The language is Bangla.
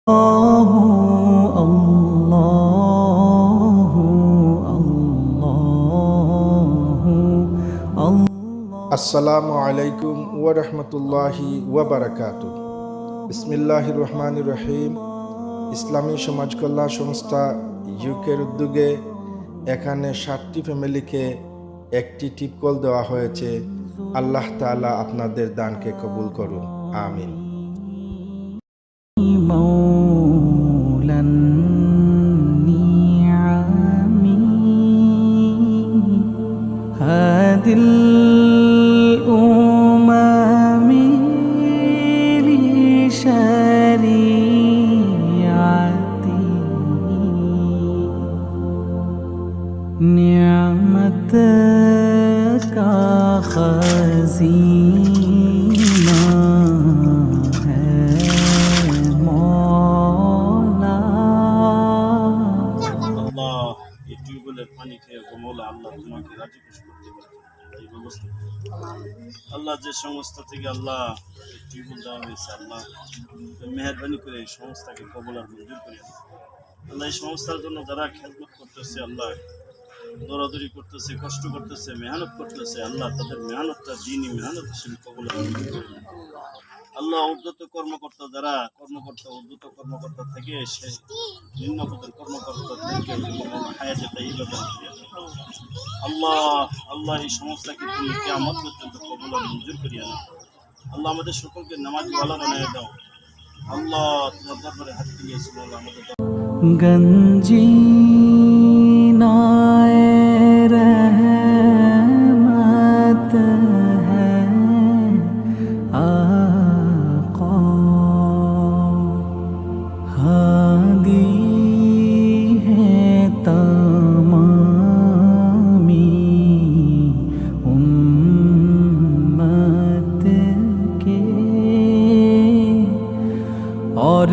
আসসালামু আলাইকুম ওয়া রাহমাতুল্লাহি ওয়া বারাকাতুহু। বিসমিল্লাহির রহমানির রহিম। ইসলামী সমাজ কল্যাণ সংস্থা ইউকের উদ্যোগে এখানে 60টি ফ্যামিলিকে একটি টিপকল দেওয়া হয়েছে। আল্লাহ তাআলা আপনাদের দানকে কবুল করুন, আমিন। नियामत का खजीना है मौला। আল্লাহ, এই টিউবওয়েলের পানি খেয়ে মৌলা আল্লাহ তোমাকে রাজি খুশি করতে পারে এই ব্যবস্থা। আল্লাহ, যে সংস্থা থেকে আল্লাহ টিউবওয়েল দেওয়া হয়েছে, আল্লাহ মেহরবানি করে এই সংস্থাকে কবুল আর মঞ্জুর করে আল্লাহ, এই সংস্থার জন্য যারা খেদমত করতেছে, আল্লাহ দৌড়াদৌড়ি করতেছে, কষ্ট করতেছে, মেহনত করতেছে, আল্লাহ তাদের মেহনতটা দিনই মেহনত হিসেবে কবুল আর মঞ্জুর করে আল্লাহ। উদ্যত কর্মকর্তা যারা উদ্যত কর্মকর্তা থেকে সে নিম্ন পদের কর্মকর্তা থেকে আল্লাহ এই সংস্থাকে তুমি কিয়ামত পর্যন্ত কবুল আর মঞ্জুর করিয়া নাও। আল্লাহ, আমাদের সকলকে নামাজ ভালো বানিয়ে দাও। আল্লাহ, তোমার দরবারে হাত তুলিয়েছি, আমাদের गंजीनाए रहमत है आका, हादी है तमामी उम्मत के और